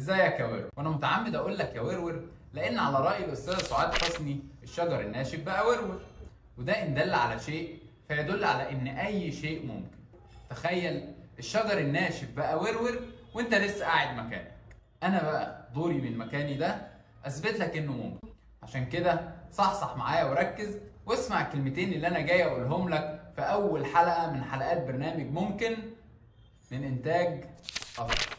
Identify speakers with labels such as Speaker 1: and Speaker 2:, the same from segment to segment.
Speaker 1: ازيك يا ورور؟ وانا متعمد اقول لك يا ورور لان على راي الاستاذ سعاد حسني الشجر الناشف بقى ورور، وده ان دل على شيء فيدل على ان اي شيء ممكن. تخيل الشجر الناشف بقى ورور وانت لسه قاعد مكانك. انا بقى دوري من مكاني ده اثبت لك انه ممكن. عشان كده صحصح معايا وركز واسمع الكلمتين اللي انا جاي اقولهم لك في اول حلقه من حلقات برنامج ممكن من انتاج أفضل.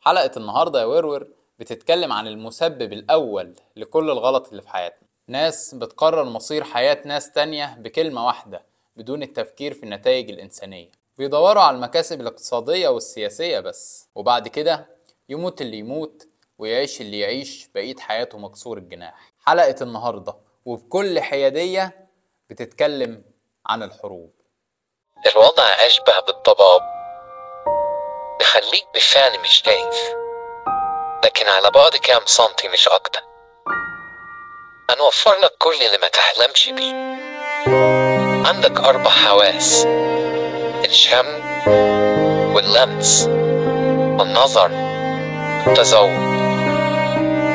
Speaker 2: حلقة النهاردة يا ورور بتتكلم عن المسبب الأول لكل الغلط اللي في حياتنا. ناس بتقرر مصير حياة ناس تانية بكلمة واحدة بدون التفكير في النتائج الإنسانية. بيدوروا على المكاسب الاقتصادية والسياسية بس، وبعد كده يموت اللي يموت ويعيش اللي يعيش بقية حياته مكسور الجناح. حلقة النهاردة وبكل حيادية بتتكلم عن الحروب.
Speaker 3: الوضع أشبه بالضباب، بخليك بالفعل مش شايف، لكن على بعد كام سنتي مش أكتر. هنوفر لك كل اللي ما تحلمش بيه. عندك 4 حواس: الشم واللمس والنظر والتذوق.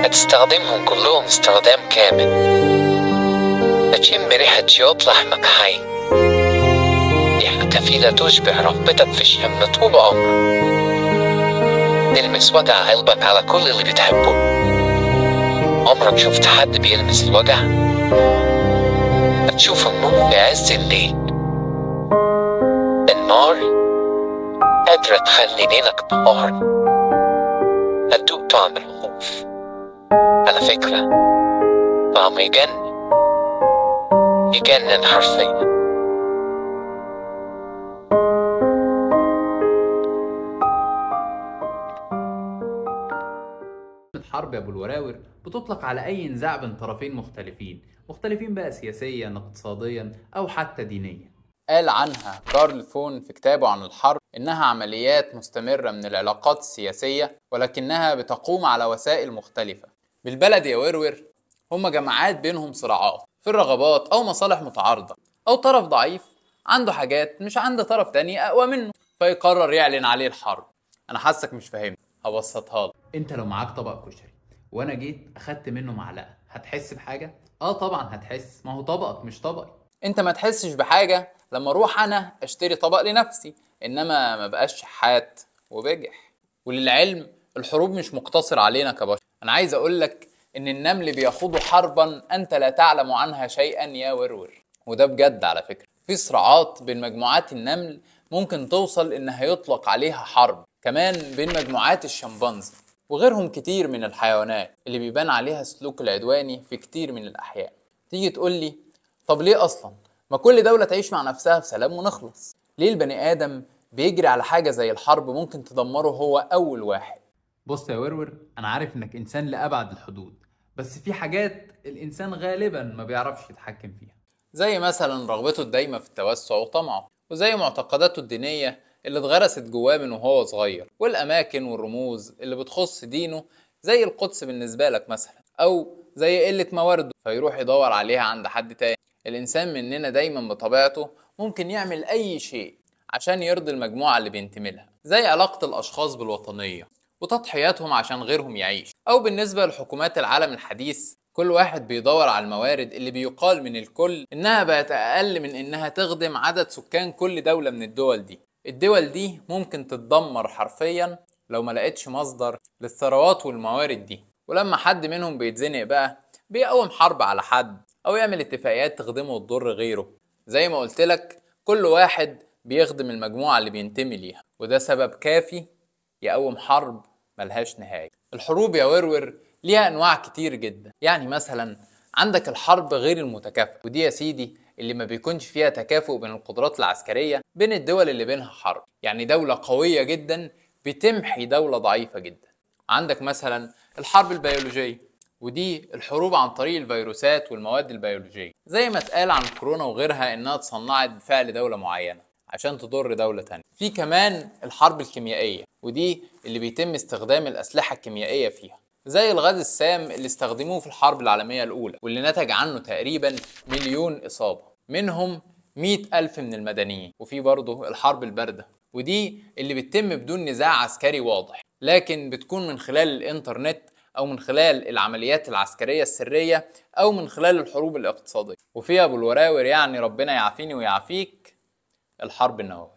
Speaker 3: هتستخدمهم كلهم استخدام كامل. هتشم ريحة شياط لحمك حي، ريحة كفيلة تشبع رغبتك في الشم طول عمرك. تلمس وجع قلبك على كل اللي بتحبه. عمرك شفت حد بيلمس الوجع؟ هتشوف النور في عز الليل. النار قادرة تخلي ليلك نهار. هتدوق طعم الخوف. على فكرة طعم يجنن حرفيا.
Speaker 1: الحرب يا ابو الوراور بتطلق على اي نزاع بين طرفين مختلفين بقى سياسيا اقتصاديا او حتى دينيا.
Speaker 2: قال عنها كارل فون في كتابه عن الحرب إنها عمليات مستمرة من العلاقات السياسية، ولكنها بتقوم على وسائل مختلفة. بالبلد يا ورور هما جماعات بينهم صراعات في الرغبات أو مصالح متعارضة، أو طرف ضعيف عنده حاجات مش عند طرف تاني أقوى منه فيقرر يعلن عليه الحرب. أنا حاسك مش فاهمني، هبسطها لك.
Speaker 1: انت لو معاك طبق كشري وانا جيت اخدت منه معلقه هتحس بحاجه؟ اه طبعا هتحس، ما هو طبقك مش طبقي.
Speaker 2: انت ما تحسش بحاجة لما اروح انا اشتري طبق لنفسي، انما ما بقاش شحات وبجح. وللعلم الحروب مش مقتصر علينا كبشر. انا عايز اقولك ان النمل بيخوضوا حربا انت لا تعلم عنها شيئا يا ورور، وده بجد على فكرة. في صراعات بين مجموعات النمل ممكن توصل انها يطلق عليها حرب، كمان بين مجموعات الشمبانزي وغيرهم كتير من الحيوانات اللي بيبان عليها السلوك العدواني في كتير من الاحيان. تيجي تقولي طب ليه اصلا ما كل دولة تعيش مع نفسها في سلام ونخلص؟ ليه البني ادم بيجري على حاجة زي الحرب ممكن تدمره هو اول واحد؟
Speaker 1: بص يا ورور، انا عارف انك انسان لابعد الحدود، بس في حاجات الانسان غالبا ما بيعرفش يتحكم فيها،
Speaker 2: زي مثلا رغبته الدايمة في التوسع وطمعه، وزي معتقداته الدينية اللي اتغرست جواه من وهو صغير، والاماكن والرموز اللي بتخص دينه زي القدس بالنسبة لك مثلا، او زي قلة موارده فيروح يدور عليها عند حد تاني. الإنسان مننا دايما بطبيعته ممكن يعمل أي شيء عشان يرضي المجموعة اللي بينتمي لها، زي علاقة الأشخاص بالوطنية وتضحياتهم عشان غيرهم يعيش. أو بالنسبة لحكومات العالم الحديث، كل واحد بيدور على الموارد اللي بيقال من الكل إنها بقت أقل من إنها تخدم عدد سكان كل دولة من الدول دي. الدول دي ممكن تتدمر حرفيا لو ما لقتش مصدر للثروات والموارد دي، ولما حد منهم بيتزنق بقى بيقوم حرب على حد أو يعمل اتفاقيات تخدمه وتضر غيره. زي ما قلت لك كل واحد بيخدم المجموعة اللي بينتمي ليها، وده سبب كافي يقوم حرب ملهاش نهاية. الحروب يا ورور ليها أنواع كتير جدا. يعني مثلا عندك الحرب غير المتكافئة، ودي يا سيدي اللي ما بيكونش فيها تكافؤ بين القدرات العسكرية بين الدول اللي بينها حرب. يعني دولة قوية جدا بتمحي دولة ضعيفة جدا. عندك مثلا الحرب البيولوجية، ودي الحروب عن طريق الفيروسات والمواد البيولوجية، زي ما اتقال عن كورونا وغيرها انها اتصنعت بفعل دولة معينة عشان تضر دولة تانية. في كمان الحرب الكيميائية، ودي اللي بيتم استخدام الأسلحة الكيميائية فيها، زي الغاز السام اللي استخدموه في الحرب العالمية الأولى واللي نتج عنه تقريبا 1,000,000 إصابة، منهم 100,000 من المدنيين. وفي برضه الحرب الباردة، ودي اللي بتتم بدون نزاع عسكري واضح، لكن بتكون من خلال الإنترنت أو من خلال العمليات العسكرية السرية أو من خلال الحروب الاقتصادية. وفي أبو الوراور يعني ربنا يعافيني ويعافيك، الحرب النووية.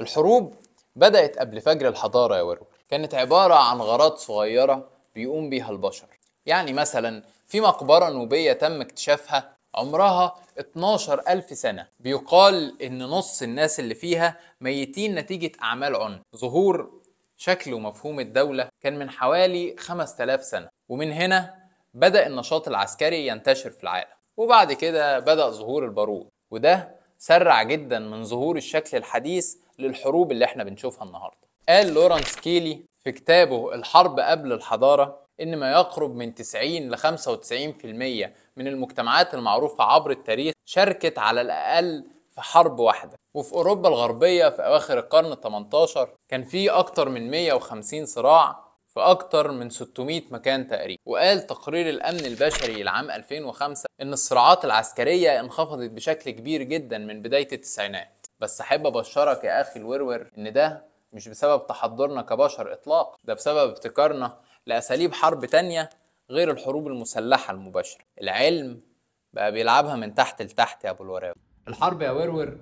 Speaker 2: الحروب بدأت قبل فجر الحضارة يا ورور، كانت عبارة عن غارات صغيرة بيقوم بيها البشر. يعني مثلا في مقبرة نوبية تم اكتشافها عمرها 12,000 سنة، بيقال إن نص الناس اللي فيها ميتين نتيجة أعمال عنف. ظهور شكل ومفهوم الدولة كان من حوالي 5000 سنة، ومن هنا بدأ النشاط العسكري ينتشر في العالم. وبعد كده بدأ ظهور البارود، وده سرع جدا من ظهور الشكل الحديث للحروب اللي احنا بنشوفها النهاردة. قال لورانس كيلي في كتابه الحرب قبل الحضارة إن ما يقرب من 90 ل 95% من المجتمعات المعروفة عبر التاريخ شاركت على الأقل في حرب واحدة. وفي أوروبا الغربية في أواخر القرن ال 18 كان في أكتر من 150 صراع في أكتر من 600 مكان تقريبا. وقال تقرير الأمن البشري العام 2005 إن الصراعات العسكرية انخفضت بشكل كبير جدا من بداية التسعينات. بس أحب أبشرك يا أخي الورور إن ده مش بسبب تحضرنا كبشر إطلاق، ده بسبب ابتكارنا لأساليب حرب تانية غير الحروب المسلحة المباشرة. العلم بقى بيلعبها من تحت لتحت يا أبو الوراوي.
Speaker 1: الحرب يا ورور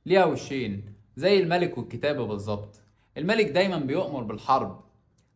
Speaker 1: ليها وشين، زي الملك والكتابة بالظبط. الملك دايما بيؤمر بالحرب،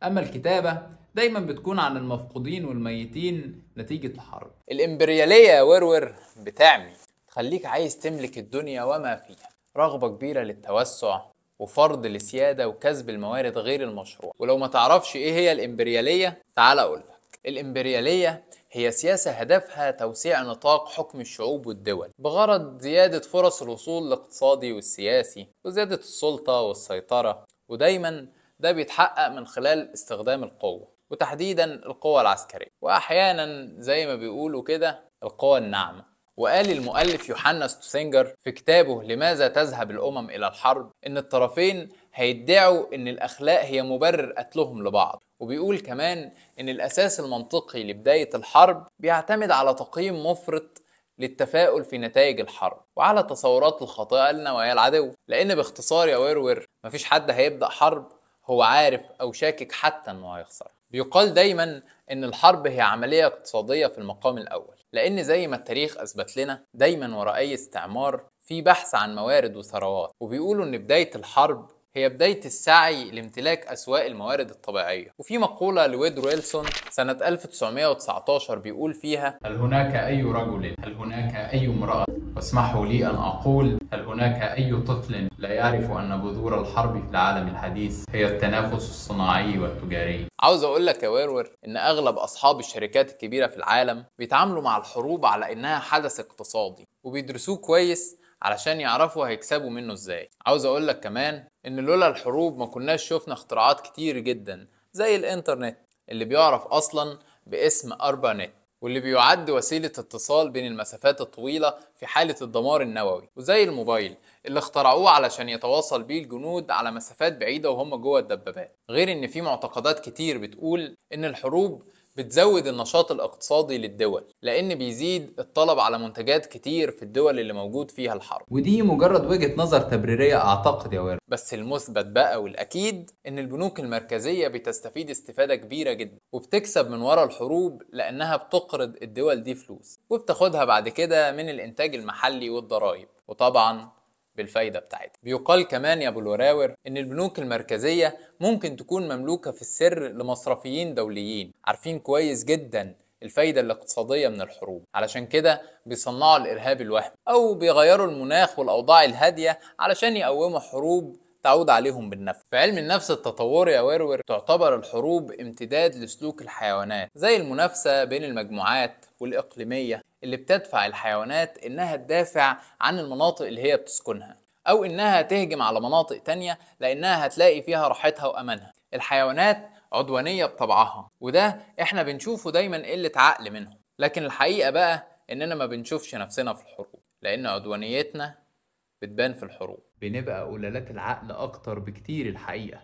Speaker 1: أما الكتابة دايما بتكون عن المفقودين والميتين نتيجة الحرب.
Speaker 2: الإمبريالية يا ورور بتعمي، تخليك عايز تملك الدنيا وما فيها، رغبة كبيرة للتوسع وفرض السيادة وكسب الموارد غير المشروع. ولو ما تعرفش ايه هي الإمبريالية تعال أقولك. الإمبريالية هي سياسة هدفها توسيع نطاق حكم الشعوب والدول بغرض زيادة فرص الوصول الاقتصادي والسياسي وزيادة السلطة والسيطرة، ودايما ده بيتحقق من خلال استخدام القوة، وتحديدا القوة العسكرية، وأحيانا زي ما بيقولوا كده القوة الناعمة. وقال المؤلف يوحنا ستوسينجر في كتابه لماذا تذهب الأمم إلى الحرب إن الطرفين هيدعوا إن الأخلاق هي مبرر قتلهم لبعض. وبيقول كمان إن الأساس المنطقي لبداية الحرب بيعتمد على تقييم مفرط للتفاؤل في نتائج الحرب وعلى تصورات الخاطئة لنوايا العدو. لأن باختصار يا ورور مفيش حد هيبدأ حرب هو عارف أو شاكك حتى إنه هيخسر. بيقال دايما إن الحرب هي عملية اقتصادية في المقام الأول، لأن زي ما التاريخ أثبت لنا دايما وراء أي استعمار في بحث عن موارد وثروات. وبيقولوا إن بداية الحرب هي بداية السعي لامتلاك أسواق الموارد الطبيعية. وفي مقولة لويدرو ويلسون سنة 1919 بيقول فيها:
Speaker 1: هل هناك أي رجل، هل هناك أي امرأة، واسمحوا لي أن أقول هل هناك أي طفل لا يعرف أن بذور الحرب في العالم الحديث هي التنافس الصناعي والتجاري؟
Speaker 2: عاوز أقول لك يا ورور إن أغلب أصحاب الشركات الكبيرة في العالم بيتعاملوا مع الحروب على إنها حدث اقتصادي، وبيدرسوه كويس علشان يعرفوا هيكسبوا منه إزاي. عاوز أقول لك كمان إن لولا الحروب ما كناش شفنا اختراعات كتير جدا زي الإنترنت اللي بيعرف أصلا باسم أربانت، واللي بيعد وسيلة اتصال بين المسافات الطويلة في حالة الدمار النووي، وزي الموبايل اللي اخترعوه علشان يتواصل بيه الجنود على مسافات بعيدة وهم جوه الدبابات. غير ان في معتقدات كتير بتقول ان الحروب بتزود النشاط الاقتصادي للدول، لان بيزيد الطلب على منتجات كتير في الدول اللي موجود فيها الحرب.
Speaker 1: ودي مجرد وجهة نظر تبريرية أعتقد يا ورد.
Speaker 2: بس المثبت بقى والأكيد إن البنوك المركزية بتستفيد استفادة كبيرة جدا وبتكسب من ورا الحروب، لأنها بتقرض الدول دي فلوس وبتاخدها بعد كده من الإنتاج المحلي والضرائب، وطبعا بالفايدة بتاعتها. بيقال كمان يا أبو الوراور إن البنوك المركزية ممكن تكون مملوكة في السر لمصرفيين دوليين عارفين كويس جدا الفايدة الاقتصادية من الحروب، علشان كده بيصنعوا الإرهاب الوهمي أو بيغيروا المناخ والأوضاع الهادية علشان يقوموا حروب تعود عليهم بالنفع. في علم النفس التطوري يا ورور تعتبر الحروب امتداد لسلوك الحيوانات، زي المنافسة بين المجموعات والإقليمية اللي بتدفع الحيوانات إنها تدافع عن المناطق اللي هي بتسكنها، أو إنها تهجم على مناطق تانية لأنها هتلاقي فيها راحتها وأمانها. الحيوانات عدوانية بطبعها، وده احنا بنشوفه دايما قلة عقل منهم، لكن الحقيقة بقى إننا ما بنشوفش نفسنا في الحروب، لأن عدوانيتنا بتبان في الحروب.
Speaker 1: بنبقى قلالات العقل أكتر بكتير الحقيقة.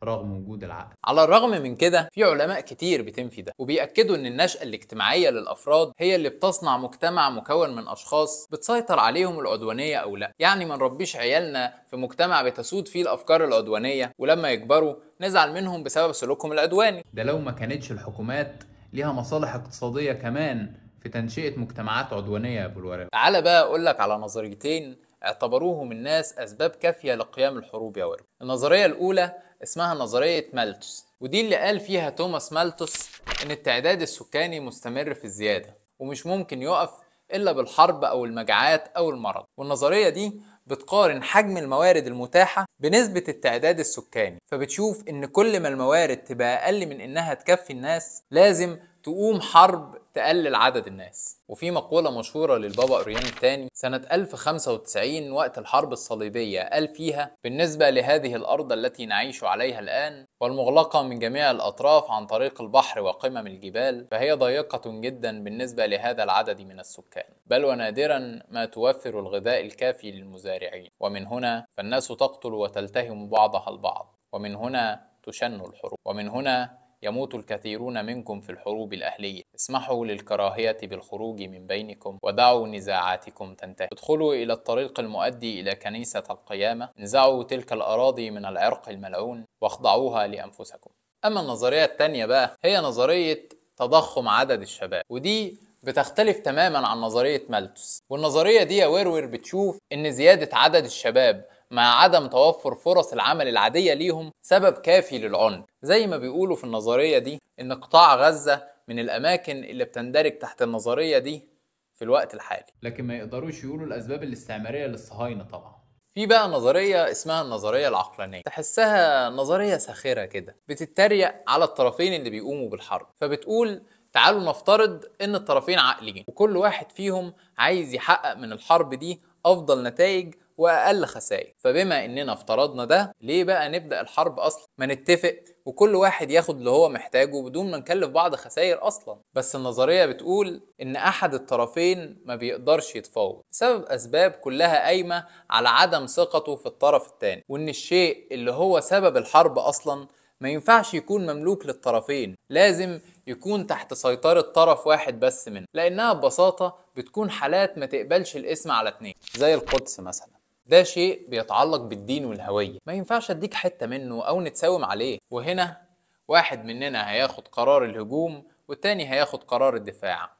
Speaker 1: رغم وجود العقل.
Speaker 2: على الرغم من كده في علماء كتير بتنفي ده، وبيأكدوا ان النشأة الاجتماعية للأفراد هي اللي بتصنع مجتمع مكون من أشخاص بتسيطر عليهم العدوانية أو لا. يعني ما نربيش عيالنا في مجتمع بتسود فيه الأفكار العدوانية ولما يكبروا نزعل منهم بسبب سلوكهم العدواني.
Speaker 1: ده لو ما كانتش الحكومات ليها مصالح اقتصادية كمان في تنشئة مجتمعات عدوانية يا أبو الوراوي.
Speaker 2: تعال بقى أقولك على نظريتين اعتبروهم الناس أسباب كافية لقيام الحروب يا ورد. النظرية الأولى اسمها نظرية مالتوس، ودي اللي قال فيها توماس مالتوس إن التعداد السكاني مستمر في الزيادة ومش ممكن يقف إلا بالحرب أو المجاعات أو المرض. والنظرية دي بتقارن حجم الموارد المتاحة بنسبة التعداد السكاني، فبتشوف إن كل ما الموارد تبقى أقل من إنها تكفي الناس لازم تقوم حرب تقلل عدد الناس. وفي مقولة مشهورة للبابا أوريان الثاني سنة 1095 وقت الحرب الصليبية قال فيها: بالنسبة لهذه الأرض التي نعيش عليها الآن والمغلقة من جميع الأطراف عن طريق البحر وقمم الجبال، فهي ضيقة جدا بالنسبة لهذا العدد من السكان، بل ونادرا ما توفر الغذاء الكافي للمزارعين، ومن هنا فالناس تقتل وتلتهم بعضها البعض، ومن هنا تشن الحروب، ومن هنا يموت الكثيرون منكم في الحروب الأهلية. اسمحوا للكراهية بالخروج من بينكم ودعوا نزاعاتكم تنتهي. ادخلوا إلى الطريق المؤدي إلى كنيسة القيامة، انزعوا تلك الأراضي من العرق الملعون واخضعوها لأنفسكم. أما النظرية الثانية بقى هي نظرية تضخم عدد الشباب، ودي بتختلف تماما عن نظرية مالتوس. والنظرية دي يا ورور بتشوف إن زيادة عدد الشباب مع عدم توفر فرص العمل العادية ليهم سبب كافي للعنف. زي ما بيقولوا في النظرية دي إن قطاع غزة من الأماكن اللي بتندرج تحت النظرية دي في الوقت الحالي،
Speaker 1: لكن ما يقدروش يقولوا الأسباب الاستعمارية للصهاينة طبعا.
Speaker 2: في بقى نظرية اسمها النظرية العقلانية، تحسها نظرية ساخرة كده بتتريق على الطرفين اللي بيقوموا بالحرب. فبتقول تعالوا نفترض ان الطرفين عاقلين وكل واحد فيهم عايز يحقق من الحرب دي افضل نتائج واقل خسائر، فبما اننا افترضنا ده ليه بقى نبدأ الحرب اصلا؟ ما نتفق وكل واحد ياخد اللي هو محتاجه بدون ما نكلف بعض خسائر اصلا. بس النظرية بتقول ان احد الطرفين ما بيقدرش يتفاوض بسبب اسباب كلها قايمة على عدم ثقته في الطرف الثاني، وان الشيء اللي هو سبب الحرب اصلا ما ينفعش يكون مملوك للطرفين، لازم يكون تحت سيطرة طرف واحد بس منه، لانها ببساطة بتكون حالات ما تقبلش الاسم على اتنين، زي القدس مثلا. ده شيء بيتعلق بالدين والهوية، ما ينفعش اديك حتة منه او نتساوم عليه. وهنا واحد مننا هياخد قرار الهجوم والتاني هياخد قرار الدفاع،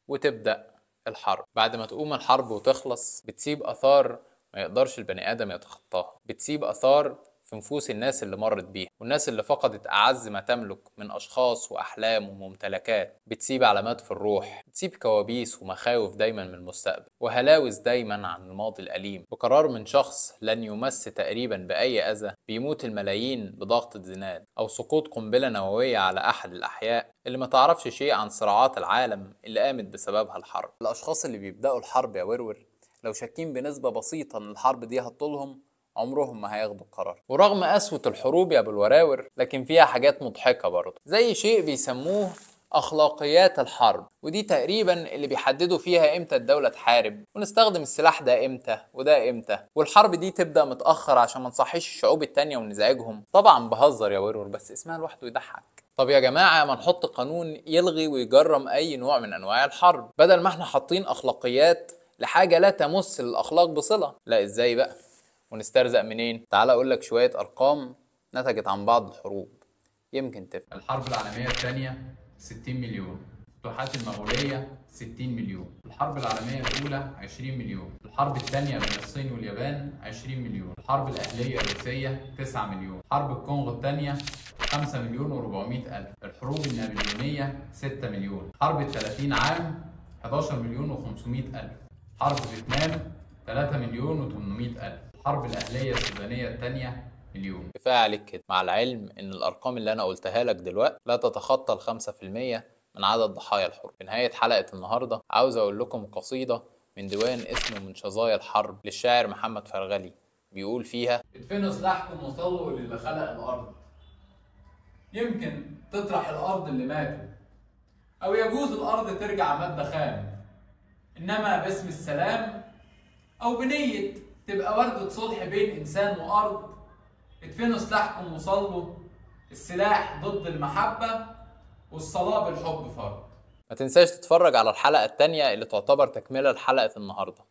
Speaker 2: وتبدأ الحرب. بعد ما تقوم الحرب وتخلص بتسيب اثار ما يقدرش البني ادم يتخطاها، بتسيب اثار في نفوس الناس اللي مرت بيها والناس اللي فقدت أعز ما تملك من أشخاص وأحلام وممتلكات، بتسيب علامات في الروح، بتسيب كوابيس ومخاوف دايما من المستقبل وهلاوس دايما عن الماضي الأليم. بقرار من شخص لن يمس تقريبا بأي أذى بيموت الملايين بضغطة زناد، أو سقوط قنبلة نووية على أحد الأحياء اللي ما تعرفش شيء عن صراعات العالم اللي قامت بسببها الحرب. الأشخاص اللي بيبدأوا الحرب يا ورور لو شاكين بنسبة بسيطة ان الحرب دي هتطولهم عمرهم ما هياخدوا القرار. ورغم قسوة الحروب يا ابو الوراور لكن فيها حاجات مضحكة برضه، زي شيء بيسموه اخلاقيات الحرب، ودي تقريبا اللي بيحددوا فيها امتى الدولة تحارب ونستخدم السلاح ده امتى وده امتى، والحرب دي تبدأ متأخر عشان ما نصحيش الشعوب التانية ونزعجهم. طبعا بهزر يا ورور بس اسمها لوحده يضحك. طب يا جماعة ما نحط قانون يلغي ويجرم اي نوع من انواع الحرب، بدل ما احنا حاطين اخلاقيات لحاجة لا تمس الاخلاق بصلة. لا ازاي بقى ونسترزق منين؟ تعال اقول لك شوية ارقام نتجت عن بعض الحروب يمكن تفهم.
Speaker 1: الحرب العالمية الثانية 60 مليون، الفتوحات المغولية 60 مليون، الحرب العالمية الأولى 20 مليون، الحرب الثانية بين الصين واليابان 20 مليون، الحرب الأهلية الروسية 9 مليون، حرب الكونغو الثانية 5 مليون و400 ألف، الحروب النابليونية 6 مليون، حرب 30 عام 11 مليون و500 ألف، حرب فيتنام 3 مليون و800 ألف، الحرب الأهلية السودانية الثانية مليون.
Speaker 2: كفاية عليك كده، مع العلم ان الارقام اللي انا قلتها لك دلوقتي لا تتخطى ال 5% من عدد ضحايا الحروب. في نهاية حلقة النهاردة عاوز اقول لكم قصيدة من ديوان اسمه من شظايا الحرب للشاعر محمد فرغلي، بيقول فيها:
Speaker 1: ادفنوا سلاحكم وصلوا للي خلق الارض، يمكن تطرح الارض اللي ماتوا، او يجوز الارض ترجع مادة خام، انما باسم السلام او بنية تبقى وردة صلح بين انسان وارض، ادفنوا سلاحكم وصلوا السلاح ضد المحبة، والصلاة بالحب فرض.
Speaker 2: ما تنساش تتفرج على الحلقة التانية اللي تعتبر تكملة لحلقة النهاردة،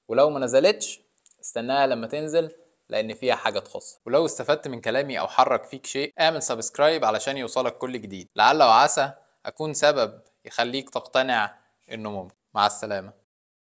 Speaker 2: ولو ما نزلتش استناها لما تنزل لأن فيها حاجة تخص. ولو استفدت من كلامي أو حرك فيك شيء اعمل سبسكرايب علشان يوصلك كل جديد، لعل وعسى أكون سبب يخليك تقتنع إنه ممكن. مع السلامة.